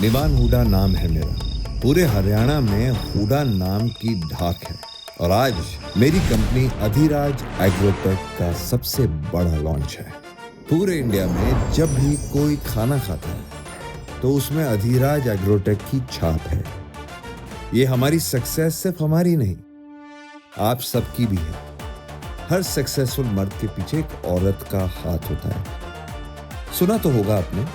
निवान हुडा नाम है मेरा। पूरे हरियाणा में हुडा नाम की ढाक है और आज मेरी कंपनी अधिराज एग्रोटेक का सबसे बड़ा लॉन्च है। पूरे इंडिया में जब भी कोई खाना खाता है तो उसमें अधिराज एग्रोटेक की छाप है। ये हमारी सक्सेस सिर्फ हमारी नहीं, आप सबकी भी है। हर सक्सेसफुल मर्द के पीछे एक औरत का हाथ होता है, सुना तो होगा आपने।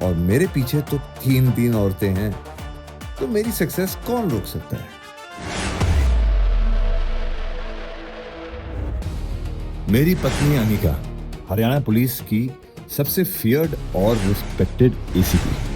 और मेरे पीछे तो 3 औरतें हैं, तो मेरी सक्सेस कौन रोक सकता है। मेरी पत्नी अनिका हरियाणा पुलिस की सबसे फियर्ड और रिस्पेक्टेड एसीपी।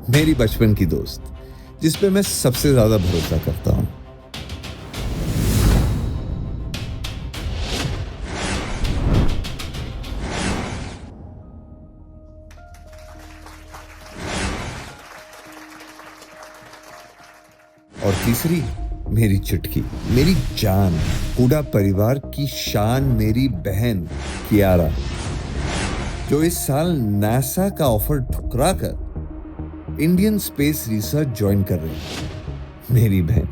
मेरी बचपन की दोस्त, जिस पे मैं सबसे ज्यादा भरोसा करता हूं। और तीसरी मेरी चुटकी, मेरी जान, हुडा परिवार की शान, मेरी बहन कियारा, जो इस साल नासा का ऑफर ठुकरा कर इंडियन स्पेस रिसर्च ज्वाइन कर रही है। मेरी बहन।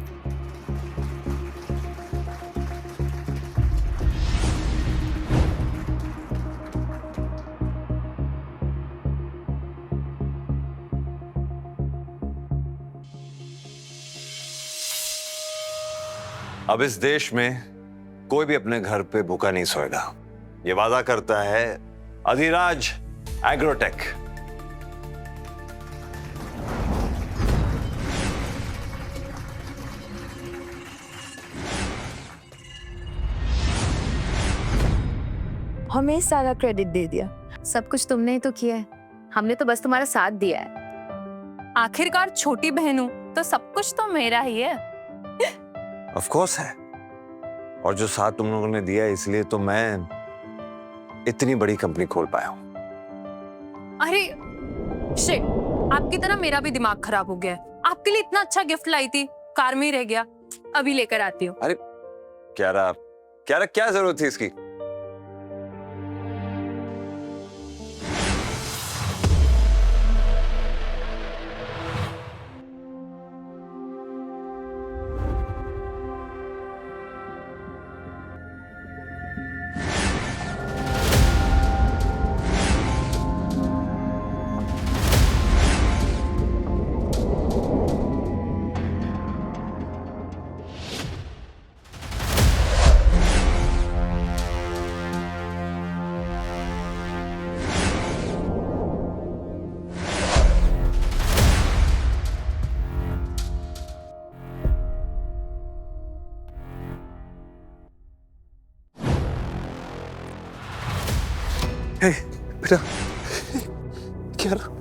अब इस देश में कोई भी अपने घर पे भूखा नहीं सोएगा, ये वादा करता है अधिराज एग्रोटेक। हमें सारा क्रेडिट दे दिया। सब कुछ तुमने ही तो किया है, हमने तो बस तुम्हारा साथ दिया है। आखिरकार छोटी बहन हूं तो सब कुछ तो मेरा ही है। ऑफ कोर्स है, और जो साथ तुम लोगों ने दिया इसलिए तो मैं इतनी बड़ी कंपनी खोल पाया हूं। अरे शिट, आपकी तरह मेरा भी दिमाग खराब हो गया है। आपके लिए इतना अच्छा गिफ्ट लाई थी, कार में ही रह गया। अभी लेकर आती हूँ। अरे क्यारा, क्या जरूरत थी इसकी?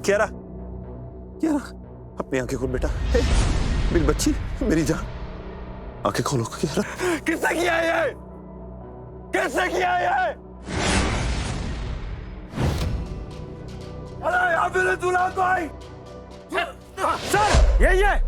बेटा, क्यारा, अपनी आंखें खोल बेटा। मेरी बच्ची, मेरी जान, आंखें खोलो क्यारा। किसने किया ये? किसने किया ये? अरे यहाँ मेरे दूल्हा तो आई। सर, ये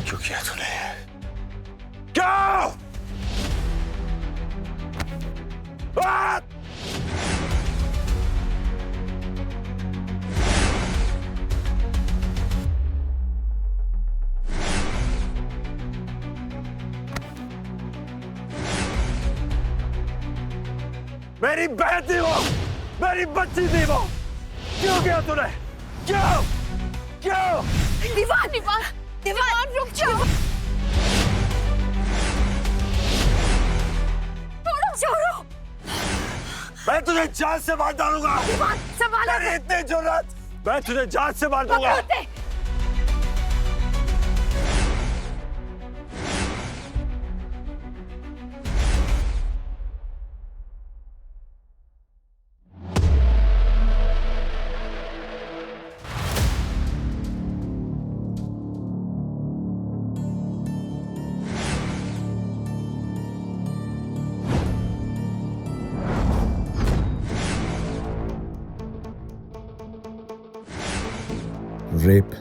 क्यों किया तूने? क्यों? मेरी बहन थी वो, मेरी बच्ची थी वो। क्यों किया तूने? क्यों? क्यों? निवान निवान निवान रुक जाओ। छोड़ो। मैं तुझे जान से मार डालूंगा। निवान संभालो। तेरी इतनी जुर्रत, मैं तुझे जान से मार दूंगा। रेप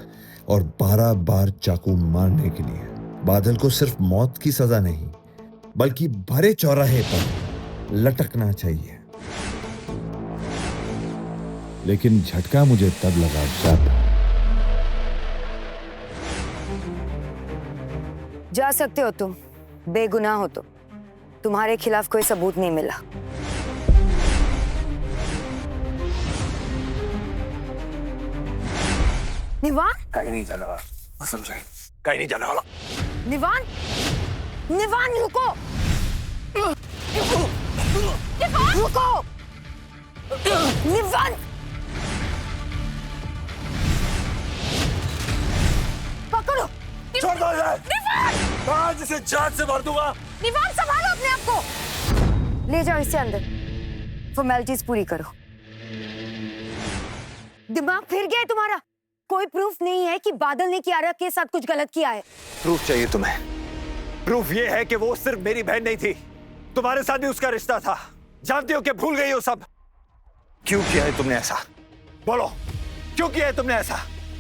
और 12 बार चाकू मारने के लिए बादल को सिर्फ मौत की सजा नहीं बल्कि भरे चौराहे पर लटकना चाहिए। लेकिन झटका मुझे तब लगा जब जा सकते हो तुम, बेगुनाह हो तो। तुम्हारे खिलाफ कोई सबूत नहीं मिला। निवान, कहीं नहीं जाने वाला, कसम से कहीं नहीं जाने वाला। निवान, निवान रुको। निवान रुको। निवान, पकड़ो। छोड़ दो इसे। मैं आज इसे जान से मार दूंगा। निवान संभालो अपने आप को। ले जाओ इसे अंदर, फॉर्मेलिटीज पूरी करो। दिमाग फिर गया है तुम्हारा? कोई प्रूफ नहीं है कि बादल ने कियारा के साथ कुछ गलत किया है। प्रूफ चाहिए तुम्हें? प्रूफ ये है कि वो सिर्फ मेरी बहन नहीं थी, तुम्हारे साथ भी उसका रिश्ता था। जानती हो कि भूल गई हो सब। क्यों किया है तुमने ऐसा? बोलो, क्यों किया है तुमने ऐसा?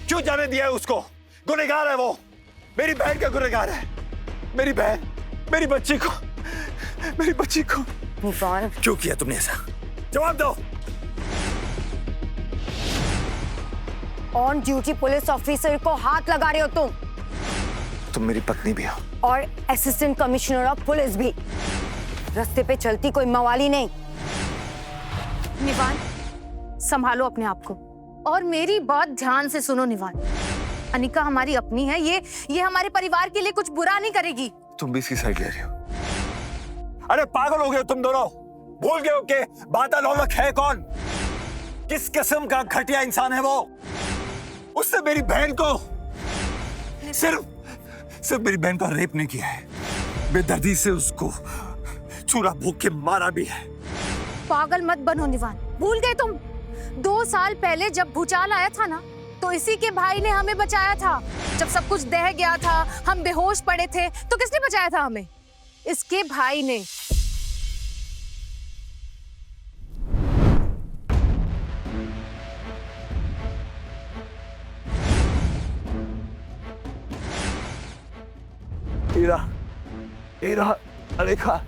क्यों जाने दिया है उसको? गुनहगार है वो, मेरी बहन का गुनहगार है। मेरी बहन, मेरी बच्ची को, मेरी बच्ची को निवान, क्यों किया तुमने ऐसा? जवाब दो। ऑन ड्यूटी पुलिस ऑफिसर को हाथ लगा रहे हो तुम। तुम मेरी पत्नी भी हो और असिस्टेंट कमिश्नर ऑफ पुलिस भी। रास्ते पे चलती कोई मवाली नहीं। निवान, संभालो अपने आप को और मेरी बात ध्यान से सुनो। निवान, अनिका हमारी अपनी है, ये हमारे परिवार के लिए कुछ बुरा नहीं करेगी। तुम भी इसकी साइड ले रही हो। अरे पागल हो गए हो तुम दोनों। भूल गए हो कि बादल औलख है कौन? किस किस्म का घटिया इंसान है वो? उसने मेरी बहन को सिर्फ मेरी बहन का रेप नहीं किया है, बेदर्दी से उसको चूरा भोग के मारा भी है। पागल मत बनो निवान। भूल गए तुम 2 साल पहले जब भूचाल आया था ना, तो इसी के भाई ने हमें बचाया था। जब सब कुछ दह गया था, हम बेहोश पड़े थे, तो किसने बचाया था हमें? इसके भाई ने। हीरा, अलेखा।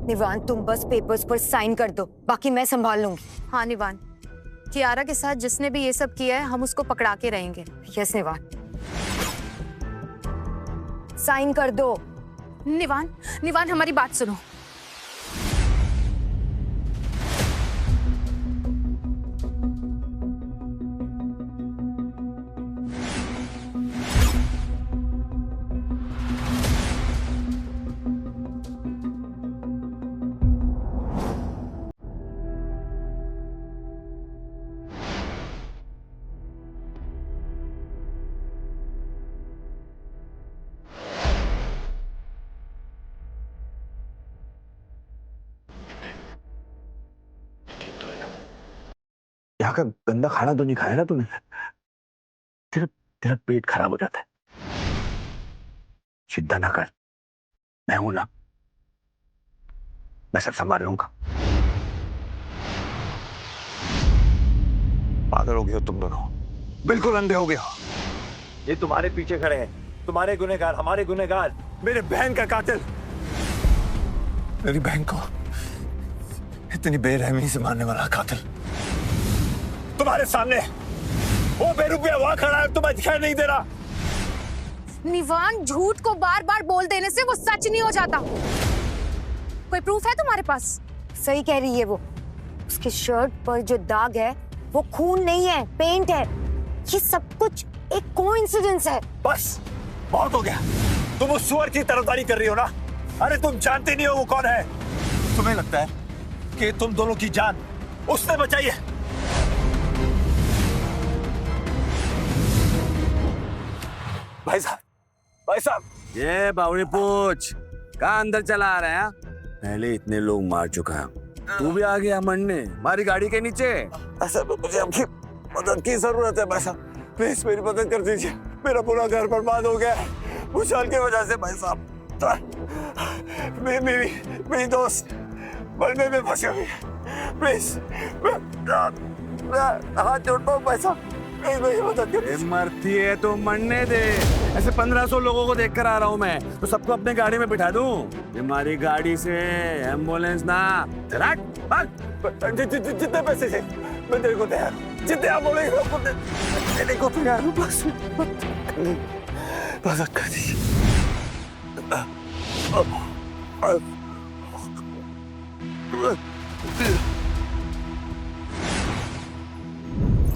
निवान, तुम बस पेपर्स पर साइन कर दो, बाकी मैं संभाल लूंगी। हाँ निवान, कियारा के साथ जिसने भी ये सब किया है, हम उसको पकड़ा के रहेंगे। यस निवान, साइन कर दो। निवान, निवान हमारी बात सुनो। यहाँ का गंदा खाना तो नहीं खाया ना तूने? तेरा तेरा पेट खराब हो जाता है। चिंता ना कर, मैं हूं ना, मैं सब संभाल लूंगा। पागल हो गए हो तुम दोनों, बिल्कुल अंधे हो गए हो। ये तुम्हारे पीछे खड़े हैं, तुम्हारे गुनहगार, हमारे गुनहगार, मेरे बहन का कातिल, मेरी बहन को इतनी बेरहमी से मारने वाला कातिल तुम्हारे सामने वो बेरुपया वहां खड़ा है, तुम्हें दिखाई नहीं दे रहा। निवान, झूठ को बार बार बोल देने से वो सच नहीं हो जाता। कोई प्रूफ है तुम्हारे पास? सही कह रही है वो। उसके शर्ट पर जो दाग है वो खून नहीं है, पेंट है। ये सब कुछ एक कोइंसिडेंस है। बस बहुत हो गया, तुम उस सुअर की तरफदारी कर रही हो ना। अरे तुम जानते नहीं हो वो कौन है। तुम्हें लगता है कि तुम दोनों की जान उसने बचाई है। भाई साहब, ये बावड़ी पूछ कहाँ अंदर चला आ रहा है? पहले इतने लोग मार चुका है, तू भी आ गया मरने हमारी गाड़ी के नीचे। ऐसा मुझे आपकी मदद की जरूरत है भाई साहब, प्लीज मेरी मदद कर दीजिए। मेरा पूरा घर बर्बाद हो गया भूचाल की वजह से भाई साहब। मेरी दोस्त मरने में फंसी हुई है, प्लीज हाथ जोड़ता हूँ भाई साहब, मेरी मदद कर। मरती है तो मरने दे। ऐसे 1500 लोगों को देखकर आ रहा हूँ मैं, तो सबको अपने गाड़ी में बिठा दूं? हमारी गाड़ी से एम्बुलेंस ना। जितने पैसे से मैं तेरे को तैयार, जितने आप बोलेंगे देने को तैयार हूँ। बस कर दीजिए।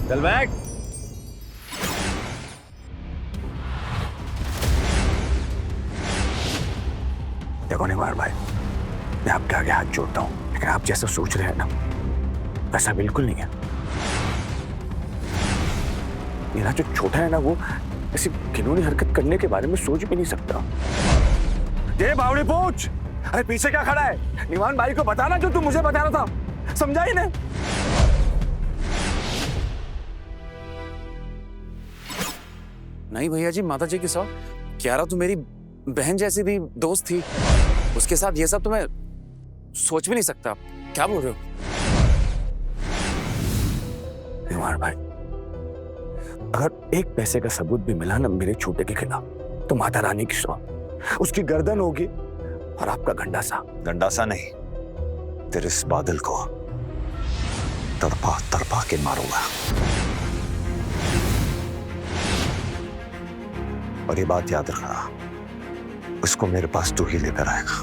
चल बैठ। देखो निवार भाई, मैं आपके आगे हाथ जोड़ता हूँ, लेकिन आप जैसा सोच रहे हैं ना वैसा बिल्कुल नहीं है। मेरा जो छोटा है ना वो ऐसी घिनौनी हरकत करने के बारे में सोच भी नहीं सकता। ये बावड़ी पूछ, अरे पीछे क्या खड़ा है? निवान भाई को बताना जो तू मुझे बता रहा था, समझा ही नहीं? नहीं भैया जी, माता जी की सौ, क्यारा तो मेरी बहन जैसी भी दोस्त थी, उसके साथ ये सब तो मैं सोच भी नहीं सकता। क्या बोल रहे हो? निवार भाई, अगर एक पैसे का सबूत भी मिला ना मेरे छोटे के खिलाफ, तो माता रानी की सौ, उसकी गर्दन होगी और आपका गंडासा नहीं, तेरे इस बादल को तड़पा तड़पा के मारूंगा। और ये बात याद रखना, उसको मेरे पास तू ही लेकर आएगा।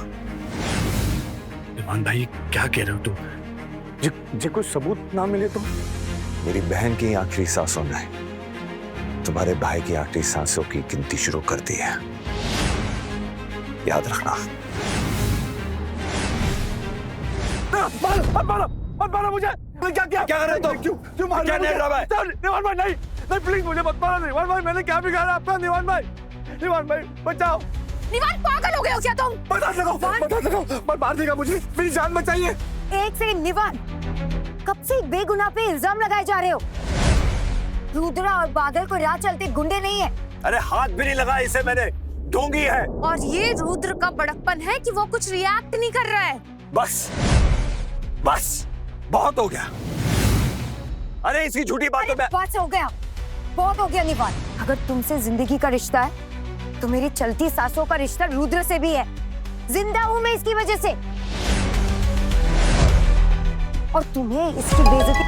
निवान भाई, क्या कह रहे हो तुम? जे कोई सबूत ना मिले तो? मेरी बहन की आखिरी सांसों ने तुम्हारे भाई की आखिरी सांसों की गिनती शुरू कर दी है, याद रखना। मारो मुझे। क्या कर रहे हो तुम? क्यों मार रहे हो? निवान भाई नहीं, प्लीज मुझे मत मारो। निवान भाई, मैंने क्या बिगाड़ा आपका? निवान भाई बचाओ। निवान, पागल हो गए हो क्या तुम? बता सको, पर मार देगा मुझे, मेरी जान बचाइए। एक सेकंड निवान, कब से एक बेगुनाह पे इल्जाम लगाए जा रहे हो? रुद्रा और बादल को राह चलते गुंडे नहीं है। अरे हाथ भी नहीं लगा इसे मैंने, ढोंगी है। और ये रुद्र का बड़कपन है कि वो कुछ रिएक्ट नहीं कर रहा है। बस बहुत हो गया। अरे इसकी झूठी बातों में बस हो गया, बहुत हो गया निवान। अगर तुमसे जिंदगी का रिश्ता है तो मेरी चलती सांसों का रिश्ता रुद्र से भी है। जिंदा हूं मैं इसकी वजह से, और तुम्हें इसकी बेइज्जती